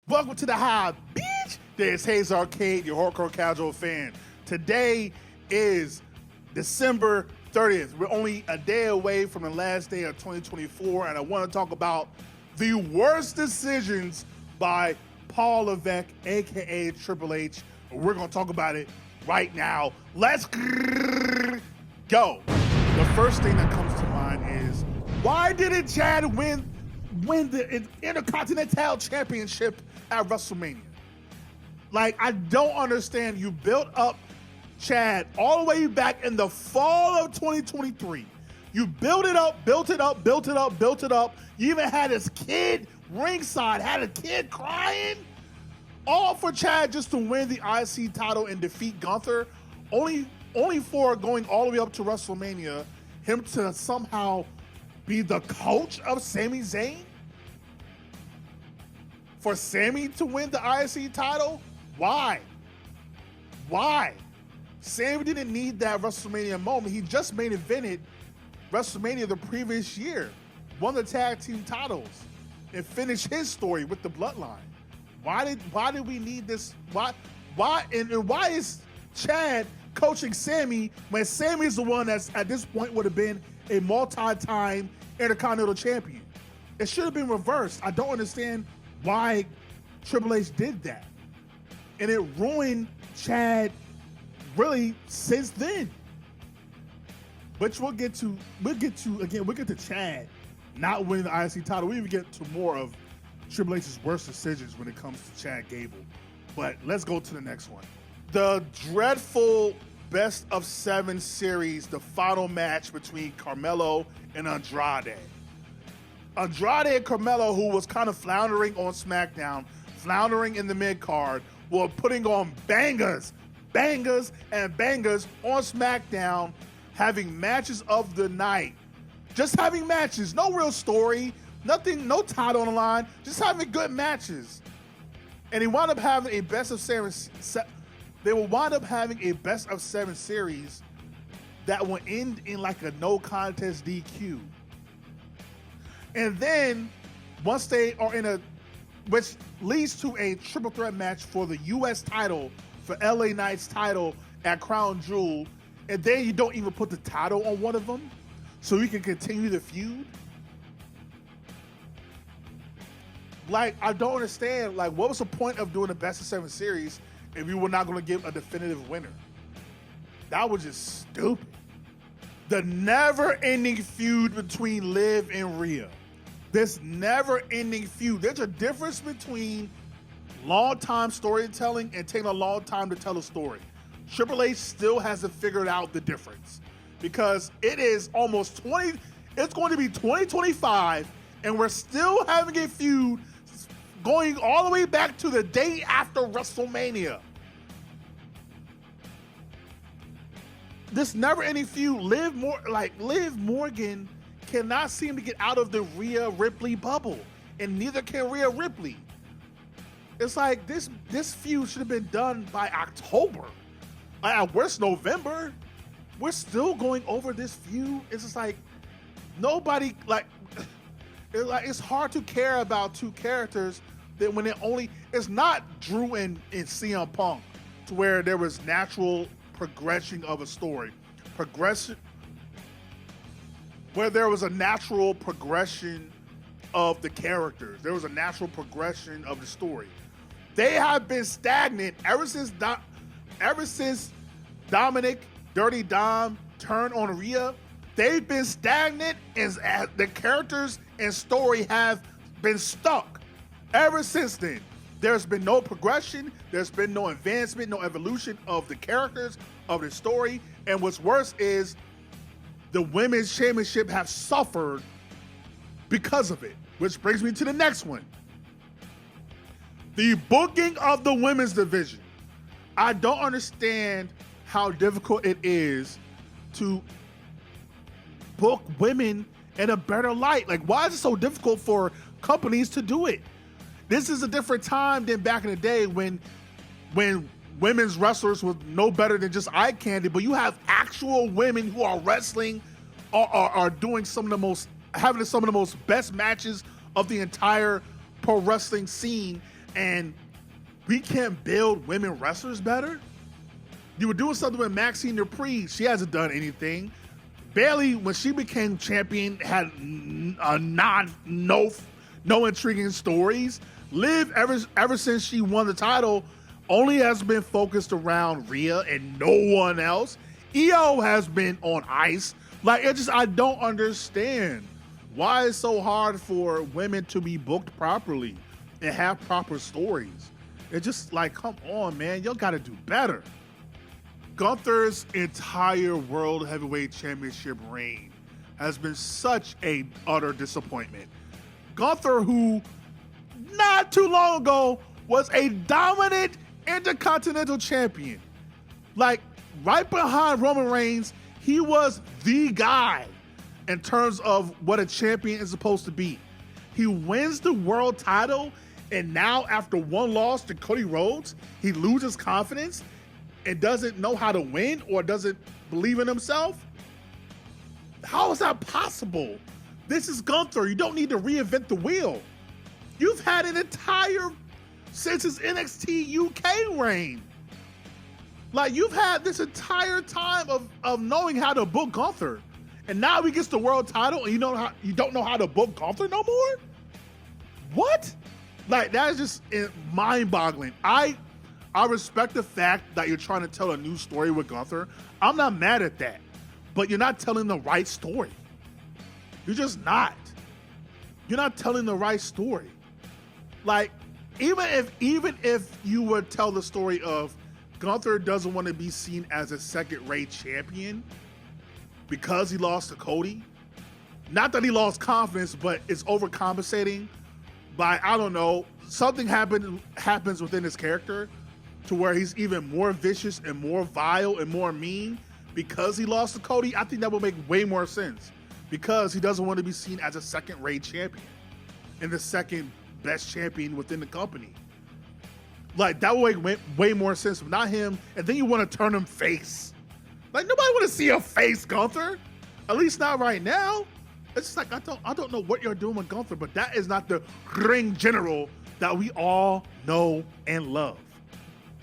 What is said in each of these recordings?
Welcome to the High Beach. This is Hayes Arcade, your hardcore casual fan. Today is December 30th. We're only a day away from the last day of 2024, and I want to talk about the worst decisions by Paul Levesque, aka Triple H. We're going to talk about it right now. Let's go. The first thing that comes to mind is, why didn't Chad win the Intercontinental Championship at WrestleMania? Like, I don't understand. You built up Chad all the way back in the fall of 2023. You built it up. You even had his kid ringside, had a kid crying. All for Chad just to win the IC title and defeat Gunther. Only for going all the way up to WrestleMania, him to somehow be the coach of Sami Zayn? For Sami to win the IC title? Why? Sami didn't need that WrestleMania moment. He just main evented WrestleMania the previous year, won the tag team titles, and finished his story with the Bloodline. Why did we need this? Why is Chad coaching Sami when Sami is the one that's at this point would have been a multi-time Intercontinental Champion? It should have been reversed. I don't understand why Triple H did that. And it ruined Chad really since then. Which we'll get to Chad not winning the IC title. We even get to more of Triple H's worst decisions when it comes to Chad Gable. But let's go to the next one. The dreadful Best of 7 series, the final match between Carmelo and Andrade. Andrade and Carmelo, who was kind of floundering on SmackDown, floundering in the mid-card, were putting on bangers on SmackDown, having matches of the night. Just having matches, no real story, nothing, no title on the line, just having good matches. And he wound up having a best of 7. They will wind up having a best of 7 series that will end in like a no contest DQ. And then once they are which leads to a triple threat match for the US title, for LA Knight's title at Crown Jewel, and then you don't even put the title on one of them so you can continue the feud. Like, I don't understand. Like, what was the point of doing a best of 7 series if you were not going to give a definitive winner? That was just stupid. The never-ending feud between Liv and Rhea. This never-ending feud. There's a difference between long-time storytelling and taking a long time to tell a story. Triple H still hasn't figured out the difference because it is almost it's going to be 2025 and we're still having a feud going all the way back to the day after WrestleMania. This never-ending feud, Liv Morgan cannot seem to get out of the Rhea Ripley bubble, and neither can Rhea Ripley. It's like this feud should have been done by October. At worst, November. We're still going over this feud. It's just like nobody it's hard to care about two characters that when it's not Drew and CM Punk to where there was natural progression of a story. Where there was a natural progression of the characters. There was a natural progression of the story. They have been stagnant ever since Dominic, Dirty Dom, turned on Rhea. They've been stagnant as the characters and story have been stuck ever since then. There's been no progression. There's been no advancement, no evolution of the characters, of the story. And what's worse is the women's championship have suffered because of it, which brings me to the next one. The booking of the women's division. I don't understand how difficult it is to book women in a better light. Like, why is it so difficult for companies to do it? This is a different time than back in the day when women's wrestlers was no better than just eye candy, but you have actual women who are wrestling, are doing having some of the most best matches of the entire pro wrestling scene, and we can't build women wrestlers better? You were doing something with Maxine Dupree. She hasn't done anything. Bayley, when she became champion, had no intriguing stories. Liv, ever since she won the title, only has been focused around Rhea and no one else. Io has been on ice. Like, I don't understand why it's so hard for women to be booked properly and have proper stories. It's just like, come on, man, y'all got to do better. Gunther's entire World Heavyweight Championship reign has been such a utter disappointment. Gunther, who not too long ago was a dominant Intercontinental Champion. Like, right behind Roman Reigns, he was the guy in terms of what a champion is supposed to be. He wins the world title, and now after one loss to Cody Rhodes, he loses confidence and doesn't know how to win or doesn't believe in himself? How is that possible? This is Gunther. You don't need to reinvent the wheel. You've had an entire, since his NXT UK reign. Like, you've had this entire time of knowing how to book Gunther. And now he gets the world title and you don't know how to book Gunther no more? What? Like, that is just mind-boggling. I respect the fact that you're trying to tell a new story with Gunther. I'm not mad at that. But you're not telling the right story. You're just not. You're not telling the right story. Like, even if you would tell the story of Gunther doesn't want to be seen as a second-rate champion because he lost to Cody, not that he lost confidence, but it's overcompensating by, I don't know, something happens within his character to where he's even more vicious and more vile and more mean because he lost to Cody. I think that would make way more sense because he doesn't want to be seen as a second-rate champion and the second best champion within the company. Like, that would make way more sense, but not him. And then you want to turn him face. Like, nobody want to see a face, Gunther. At least not right now. It's just like, I don't know what you're doing with Gunther, but that is not the ring general that we all know and love.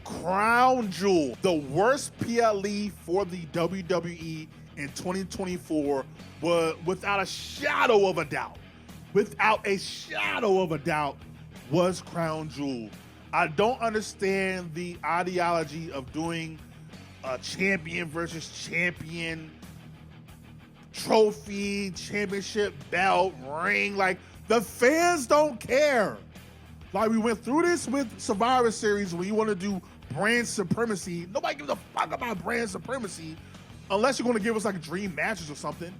Crown Jewel, the worst PLE for the WWE in 2024, was without a shadow of a doubt. Without a shadow of a doubt, was Crown Jewel. I don't understand the ideology of doing a champion versus champion trophy, championship belt, ring. Like, the fans don't care. Like, we went through this with Survivor Series when you want to do brand supremacy. Nobody gives a fuck about brand supremacy unless you're going to give us like dream matches or something.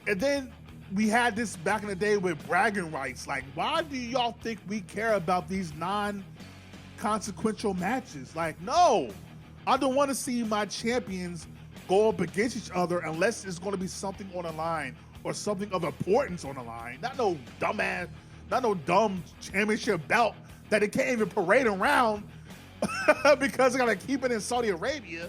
And then we had this back in the day with bragging rights. Like, why do y'all think we care about these non-consequential matches? Like, no, I don't want to see my champions go up against each other unless it's going to be something on the line or something of importance on the line. Not no dumb championship belt that they can't even parade around because they got to keep it in Saudi Arabia.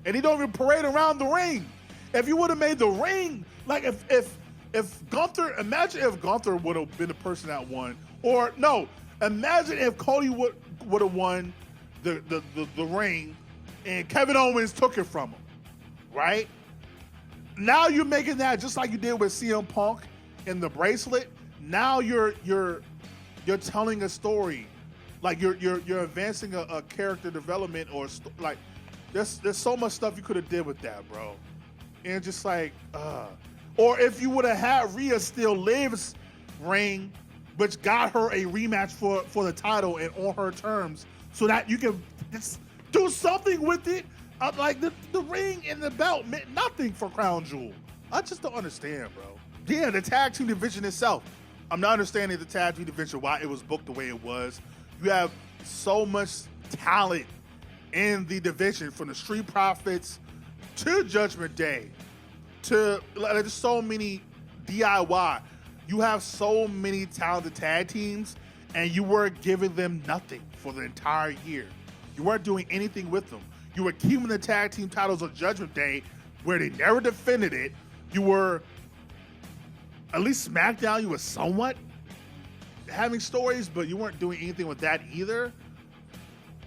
And he don't even parade around the ring. If you would have made the ring, like if Gunther, imagine if Gunther would have been the person that won. Or no, imagine if Cody would have won the ring and Kevin Owens took it from him, right? Now you're making that just like you did with CM Punk in the bracelet. Now you're telling a story, like you're advancing a character development or like there's so much stuff you could have did with that, bro. And just like, or if you would have had Rhea still Liv's reign, which got her a rematch for the title and on her terms, so that you can just do something with it. Like the ring and the belt meant nothing for Crown Jewel. I just don't understand, bro. Yeah, the tag team division itself. I'm not understanding the tag team division, why it was booked the way it was. You have so much talent in the division, from the Street Profits to Judgment Day to there's so many DIY. You have so many talented tag teams, and you were giving them nothing for the entire year. You weren't doing anything with them. You were keeping the tag team titles on Judgment Day, where they never defended it. You were, at least SmackDown, you were somewhat having stories, but you weren't doing anything with that either.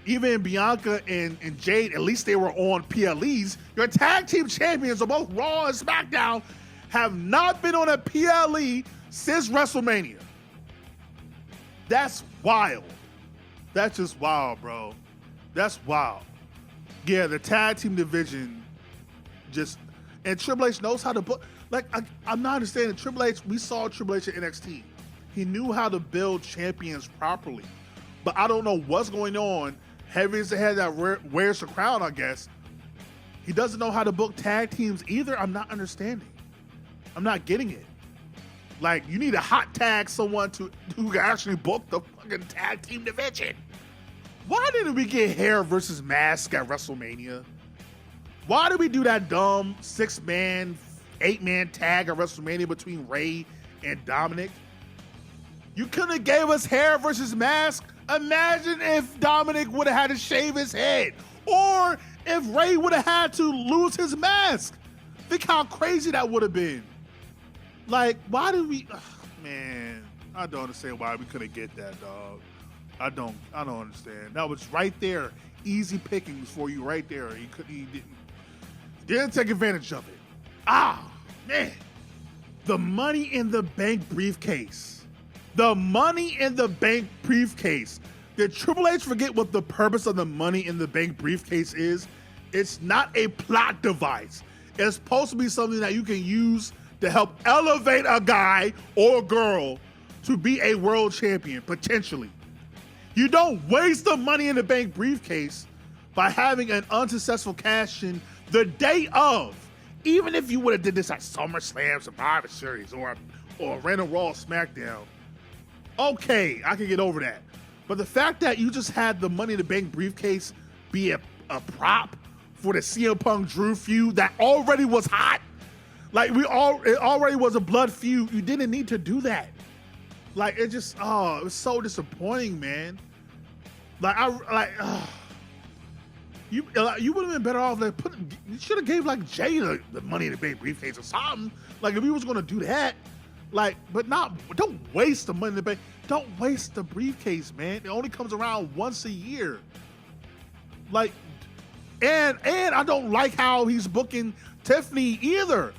Even Bianca and Jade, at least they were on PLEs. Your tag team champions of both Raw and SmackDown have not been on a PLE since WrestleMania. That's wild. That's just wild, bro. That's wild. Yeah, the tag team division and Triple H knows how to book. Like, I'm not understanding. Triple H, we saw Triple H at NXT. He knew how to build champions properly. But I don't know what's going on. Heavy is the head that wears the crown, I guess. He doesn't know how to book tag teams either. I'm not understanding. I'm not getting it. Like, you need to hot tag someone who can actually book the fucking tag team division. Why didn't we get Hair versus Mask at WrestleMania? Why did we do that dumb 6-man, 8-man tag at WrestleMania between Ray and Dominic? You couldn't have gave us Hair versus Mask. Imagine if Dominic would have had to shave his head, or if Ray would have had to lose his mask. Think how crazy that would have been. Like, why did we? Man, I don't understand why we couldn't get that, dog. I don't understand. That was right there, easy pickings for you right there. He didn't take advantage of it. Man, the Money in the Bank briefcase. The Money in the Bank briefcase. Did Triple H forget what the purpose of the Money in the Bank briefcase is? It's not a plot device. It's supposed to be something that you can use to help elevate a guy or a girl to be a world champion, potentially. You don't waste the Money in the Bank briefcase by having an unsuccessful cash-in the day of. Even if you would have did this at SummerSlam, Survivor Series, or Random Raw SmackDown, okay, I can get over that. But the fact that you just had the Money in the Bank briefcase be a prop for the CM Punk Drew feud that already was hot, like it already was a blood feud. You didn't need to do that. Like, it was so disappointing, man. You would have been better off. Like, you should have gave like Jay the Money in the Bank briefcase or something. Like, if he was gonna do that. Like, but don't waste the Money in the Bank. Don't waste the briefcase, man. It only comes around once a year. Like, and I don't like how he's booking Tiffany either.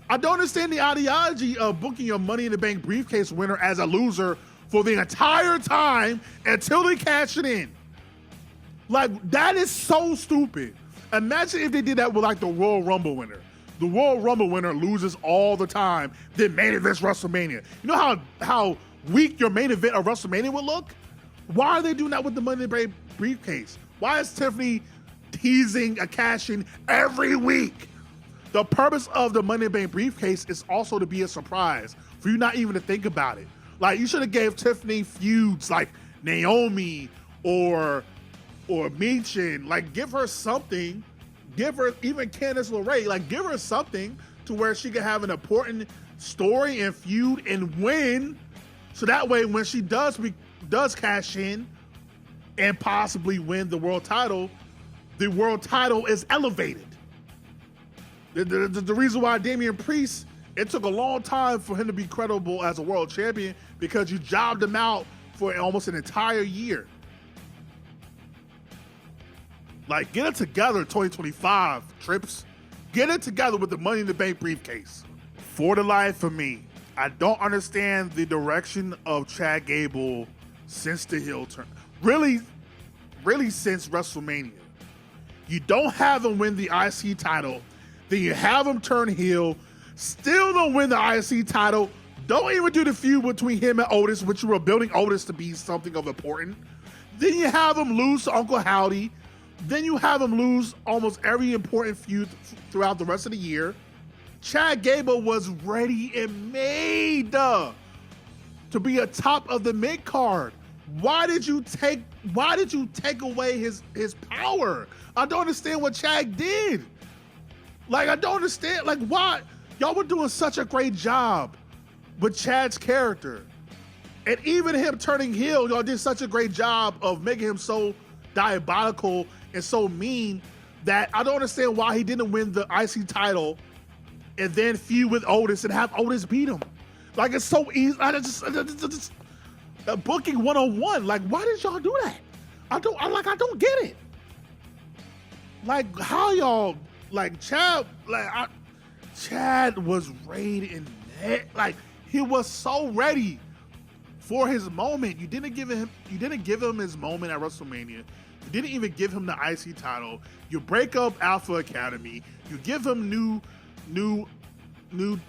I don't understand the ideology of booking your Money in the Bank briefcase winner as a loser for the entire time until they cash it in. Like, that is so stupid. Imagine if they did that with like the Royal Rumble winner. The Royal Rumble winner loses all the time, then main events WrestleMania. You know how weak your main event of WrestleMania would look? Why are they doing that with the Money in the Bank briefcase? Why is Tiffany teasing a cash-in every week? The purpose of the Money in the Bank briefcase is also to be a surprise, for you not even to think about it. Like, you should have gave Tiffany feuds like Naomi or Michin. Like, give her something. Give her, even Candice LeRae, like, give her something to where she can have an important story and feud and win. So that way, when she does cash in and possibly win the world title is elevated. The reason why Damian Priest, it took a long time for him to be credible as a world champion, because you jobbed him out for almost an entire year. Like, get it together, 2025, Trips. Get it together with the Money in the Bank briefcase. For the life of me, I don't understand the direction of Chad Gable since the heel turn. Really since WrestleMania. You don't have him win the IC title, then you have him turn heel, still don't win the IC title, don't even do the feud between him and Otis, which you were building Otis to be something of important. Then you have him lose to Uncle Howdy. Then you have him lose almost every important feud throughout the rest of the year. Chad Gable was ready and made to be a top of the mid card. Why did you take away his power? I don't understand what Chad did. Like, I don't understand. Like, why? Y'all were doing such a great job with Chad's character. And even him turning heel, y'all did such a great job of making him so diabolical and so mean that I don't understand why he didn't win the IC title and then feud with Otis and have Otis beat him. Like, it's so easy. Booking 101. Like, why did y'all do that? I don't get it. Like, how y'all, like, Chad was ready in that. Like, he was so ready for his moment. You didn't give him his moment at WrestleMania. You didn't even give him the IC title. You break up Alpha Academy. You give him new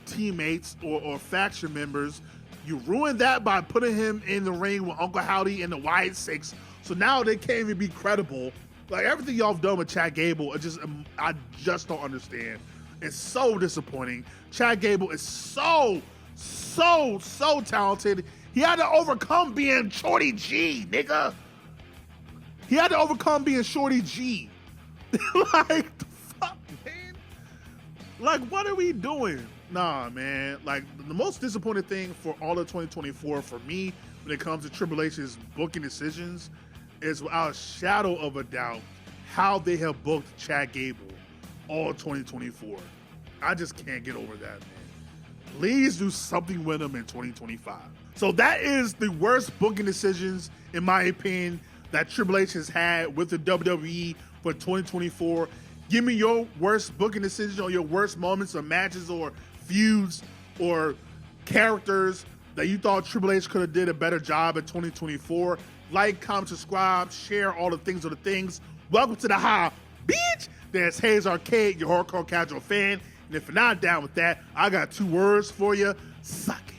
teammates or faction members. You ruined that by putting him in the ring with Uncle Howdy and the Wyatt Six. So now they can't even be credible. Like, everything y'all have done with Chad Gable, I just don't understand. It's so disappointing. Chad Gable is so talented. He had to overcome being Shorty G, nigga. He had to overcome being Shorty G. Like, the fuck, man? Like, what are we doing? Nah, man. Like, the most disappointing thing for all of 2024 for me when it comes to Triple H's booking decisions is, without a shadow of a doubt, how they have booked Chad Gable all 2024. I just can't get over that, man. Please do something with him in 2025. So that is the worst booking decisions, in my opinion, that Triple H has had with the WWE for 2024. Give me your worst booking decisions or your worst moments or matches or feuds or characters that you thought Triple H could have did a better job in 2024. Like, comment, subscribe, share all the things. Welcome to the High Beach. There's Hayes Arcade, your hardcore casual fan. And if you're not down with that, I got 2 words for you. Suck it.